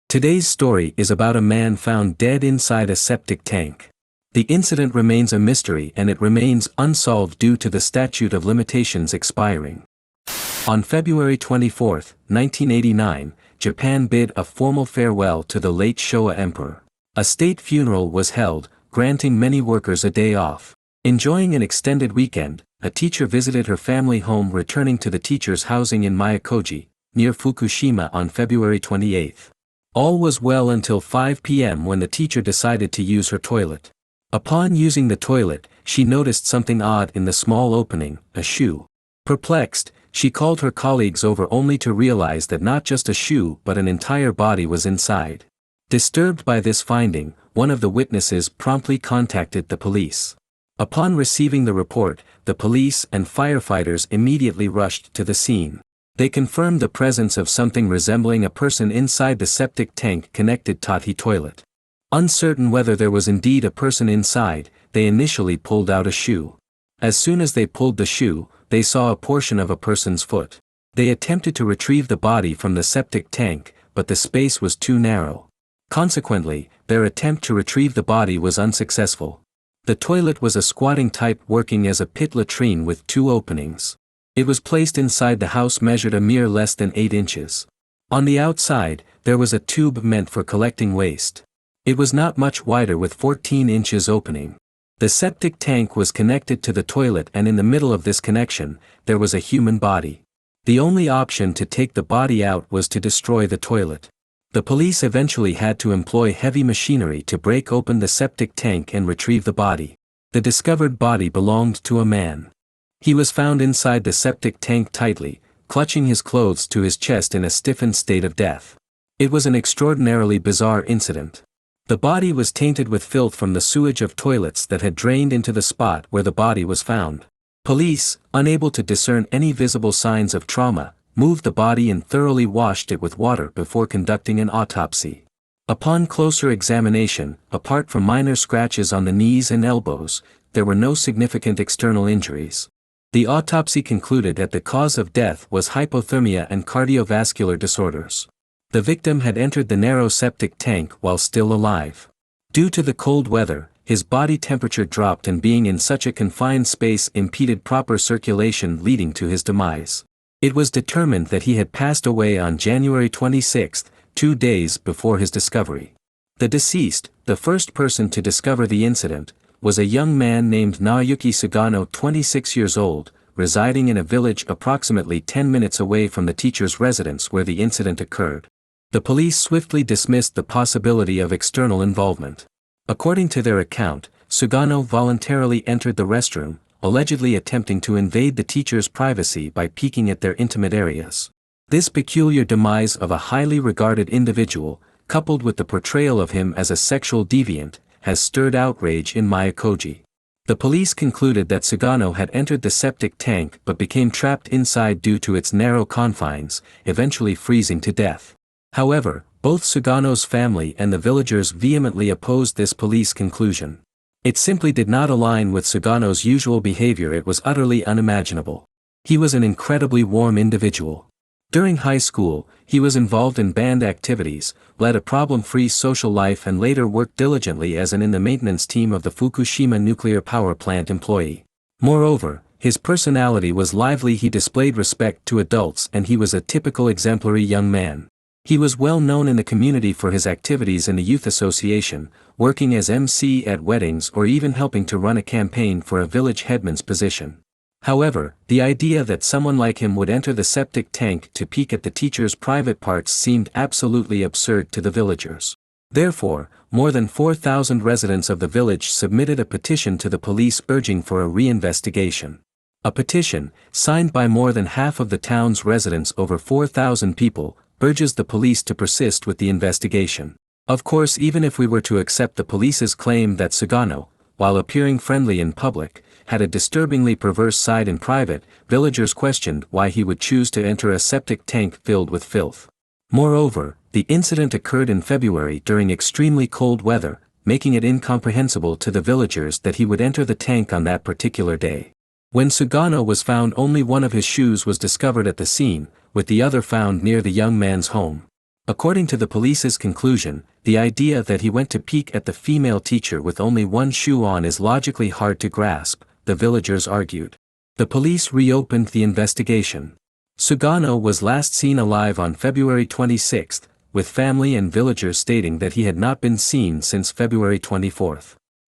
Today's story is about a man found dead inside a septic tank. The incident remains a mystery and it remains unsolved due to the statute of limitations expiring. On February 24, 1989, Japan bid a formal farewell to the late Showa emperor. A state funeral was held, granting many workers a day off. Enjoying an extended weekend, a teacher visited her family home returning to the teacher's housing in Miyakoji, near Fukushima on February 28. All was well until 5 p.m. when the teacher decided to use her toilet. Upon using the toilet, she noticed something odd in the small opening, a shoe. Perplexed, she called her colleagues over only to realize that not just a shoe but an entire body was inside. Disturbed by this finding, one of the witnesses promptly contacted the police. Upon receiving the report, the police and firefighters immediately rushed to the scene. They confirmed the presence of something resembling a person inside the septic tank connected Tati toilet. Uncertain whether there was indeed a person inside, they initially pulled out a shoe. As soon as they pulled the shoe, they saw a portion of a person's foot. They attempted to retrieve the body from the septic tank, but the space was too narrow. Consequently, their attempt to retrieve the body was unsuccessful. The toilet was a squatting type working as a pit latrine with 2 openings. It was placed inside the house measured a mere less than 8 inches. On the outside, there was a tube meant for collecting waste. It was not much wider with 14 inches opening. The septic tank was connected to the toilet and in the middle of this connection, there was a human body. The only option to take the body out was to destroy the toilet. The police eventually had to employ heavy machinery to break open the septic tank and retrieve the body. The discovered body belonged to a man. He was found inside the septic tank tightly, clutching his clothes to his chest in a stiffened state of death. It was an extraordinarily bizarre incident. The body was tainted with filth from the sewage of toilets that had drained into the spot where the body was found. Police, unable to discern any visible signs of trauma, moved the body and thoroughly washed it with water before conducting an autopsy. Upon closer examination, apart from minor scratches on the knees and elbows, there were no significant external injuries. The autopsy concluded that the cause of death was hypothermia and cardiovascular disorders. The victim had entered the narrow septic tank while still alive. Due to the cold weather, his body temperature dropped and being in such a confined space impeded proper circulation leading to his demise. It was determined that he had passed away on January 26, 2 days before his discovery. The deceased, the first person to discover the incident, was a young man named Naoyuki Sugano, 26 years old, residing in a village approximately 10 minutes away from the teacher's residence where the incident occurred. The police swiftly dismissed the possibility of external involvement. According to their account, Sugano voluntarily entered the restroom, allegedly attempting to invade the teacher's privacy by peeking at their intimate areas. This peculiar demise of a highly regarded individual, coupled with the portrayal of him as a sexual deviant, has stirred outrage in Miyakoji. The police concluded that Sugano had entered the septic tank but became trapped inside due to its narrow confines, eventually freezing to death. However, both Sugano's family and the villagers vehemently opposed this police conclusion. It simply did not align with Sugano's usual behavior. It was utterly unimaginable. He was an incredibly warm individual. During high school, he was involved in band activities, led a problem-free social life and later worked diligently as in the maintenance team of the Fukushima nuclear power plant employee. Moreover, his personality was lively. He displayed respect to adults and he was a typical exemplary young man. He was well known in the community for his activities in the youth association, working as MC at weddings or even helping to run a campaign for a village headman's position. However, the idea that someone like him would enter the septic tank to peek at the teacher's private parts seemed absolutely absurd to the villagers. Therefore, more than 4,000 residents of the village submitted a petition to the police urging for a reinvestigation. A petition, signed by more than half of the town's residents, over 4,000 people, urges the police to persist with the investigation. Of course, even if we were to accept the police's claim that Sugano, while appearing friendly in public, had a disturbingly perverse side in private, villagers questioned why he would choose to enter a septic tank filled with filth. Moreover, the incident occurred in February during extremely cold weather, making it incomprehensible to the villagers that he would enter the tank on that particular day. When Sugano was found, only one of his shoes was discovered at the scene, with the other found near the young man's home. According to the police's conclusion, the idea that he went to peek at the female teacher with only one shoe on is logically hard to grasp, the villagers argued. The police reopened the investigation. Sugano was last seen alive on February 26, with family and villagers stating that he had not been seen since February 24.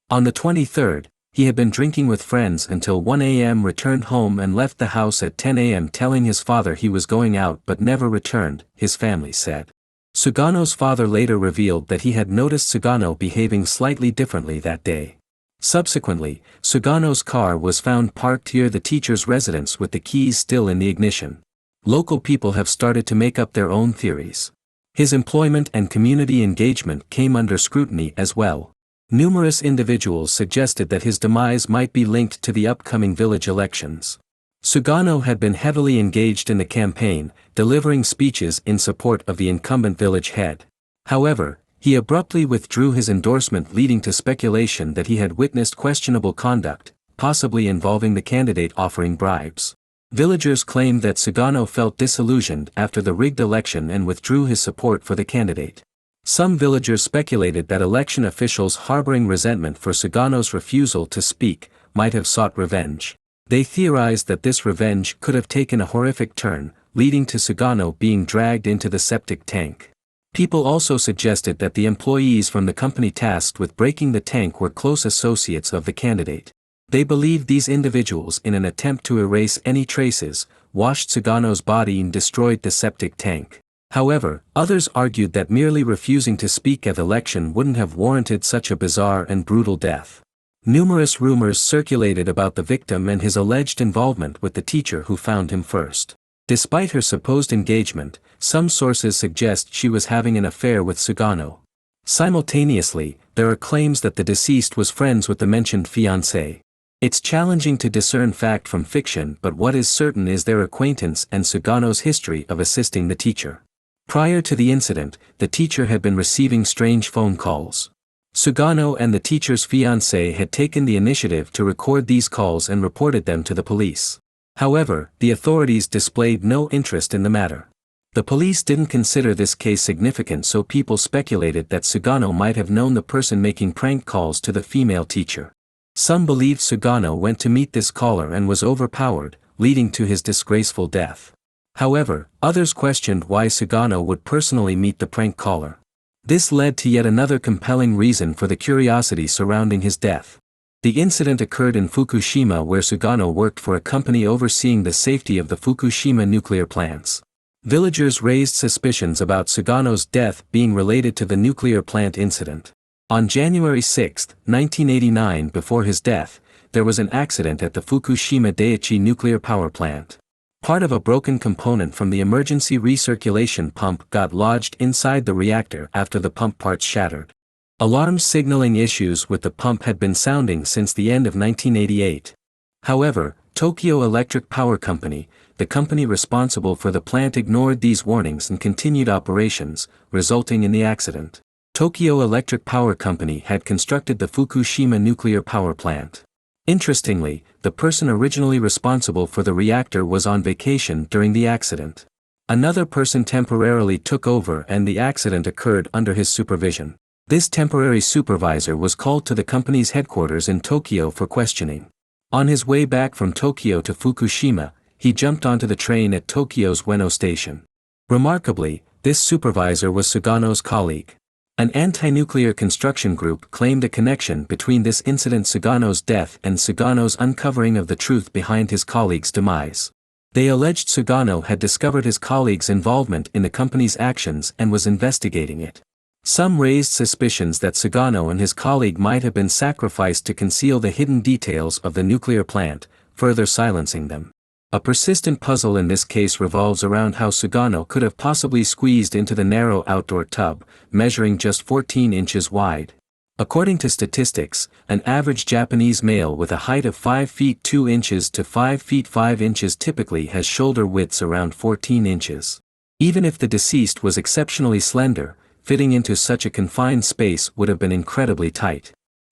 On the 23rd, he had been drinking with friends until 1 a.m., returned home and left the house at 10 a.m. telling his father he was going out but never returned, his family said. Sugano's father later revealed that he had noticed Sugano behaving slightly differently that day. Subsequently, Sugano's car was found parked near the teacher's residence with the keys still in the ignition. Local people have started to make up their own theories. His employment and community engagement came under scrutiny as well. Numerous individuals suggested that his demise might be linked to the upcoming village elections. Sugano had been heavily engaged in the campaign, delivering speeches in support of the incumbent village head. However, he abruptly withdrew his endorsement, leading to speculation that he had witnessed questionable conduct, possibly involving the candidate offering bribes. Villagers claimed that Sugano felt disillusioned after the rigged election and withdrew his support for the candidate. Some villagers speculated that election officials harboring resentment for Sugano's refusal to speak might have sought revenge. They theorized that this revenge could have taken a horrific turn, leading to Sugano being dragged into the septic tank. People also suggested that the employees from the company tasked with breaking the tank were close associates of the candidate. They believed these individuals, in an attempt to erase any traces, washed Sugano's body and destroyed the septic tank. However, others argued that merely refusing to speak at the election wouldn't have warranted such a bizarre and brutal death. Numerous rumors circulated about the victim and his alleged involvement with the teacher who found him first. Despite her supposed engagement, some sources suggest she was having an affair with Sugano. Simultaneously, there are claims that the deceased was friends with the mentioned fiancé. It's challenging to discern fact from fiction, but what is certain is their acquaintance and Sugano's history of assisting the teacher. Prior to the incident, the teacher had been receiving strange phone calls. Sugano and the teacher's fiancé had taken the initiative to record these calls and reported them to the police. However, the authorities displayed no interest in the matter. The police didn't consider this case significant, so people speculated that Sugano might have known the person making prank calls to the female teacher. Some believed Sugano went to meet this caller and was overpowered, leading to his disgraceful death. However, others questioned why Sugano would personally meet the prank caller. This led to yet another compelling reason for the curiosity surrounding his death. The incident occurred in Fukushima, where Sugano worked for a company overseeing the safety of the Fukushima nuclear plants. Villagers raised suspicions about Sugano's death being related to the nuclear plant incident. On January 6, 1989, before his death, there was an accident at the Fukushima Daiichi nuclear power plant. Part of a broken component from the emergency recirculation pump got lodged inside the reactor after the pump parts shattered. Alarms signaling issues with the pump had been sounding since the end of 1988. However, Tokyo Electric Power Company, the company responsible for the plant, ignored these warnings and continued operations, resulting in the accident. Tokyo Electric Power Company had constructed the Fukushima nuclear power plant. Interestingly, the person originally responsible for the reactor was on vacation during the accident. Another person temporarily took over and the accident occurred under his supervision. This temporary supervisor was called to the company's headquarters in Tokyo for questioning. On his way back from Tokyo to Fukushima, he jumped onto the train at Tokyo's Ueno station. Remarkably, this supervisor was Sugano's colleague. An anti-nuclear construction group claimed a connection between this incident, Sugano's death, and Sugano's uncovering of the truth behind his colleague's demise. They alleged Sugano had discovered his colleague's involvement in the company's actions and was investigating it. Some raised suspicions that Sugano and his colleague might have been sacrificed to conceal the hidden details of the nuclear plant, further silencing them. A persistent puzzle in this case revolves around how Sugano could have possibly squeezed into the narrow outdoor tub, measuring just 14 inches wide. According to statistics, an average Japanese male with a height of 5 feet 2 inches to 5 feet 5 inches typically has shoulder widths around 14 inches. Even if the deceased was exceptionally slender, fitting into such a confined space would have been incredibly tight.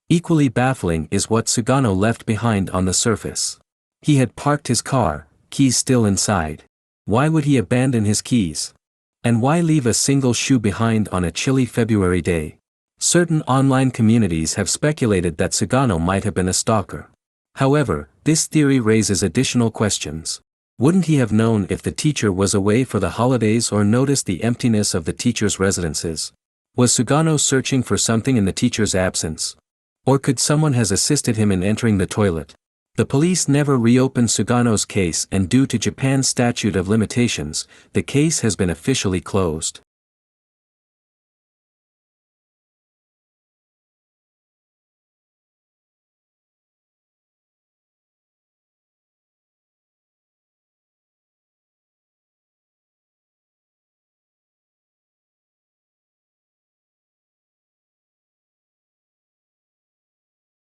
Equally baffling is what Sugano left behind on the surface. He had parked his car, keys still inside. Why would he abandon his keys? And why leave a single shoe behind on a chilly February day? Certain online communities have speculated that Sugano might have been a stalker. However, this theory raises additional questions. Wouldn't he have known if the teacher was away for the holidays or noticed the emptiness of the teacher's residences? Was Sugano searching for something in the teacher's absence? Or could someone have assisted him in entering the toilet? The police never reopened Sugano's case, and due to Japan's statute of limitations, the case has been officially closed.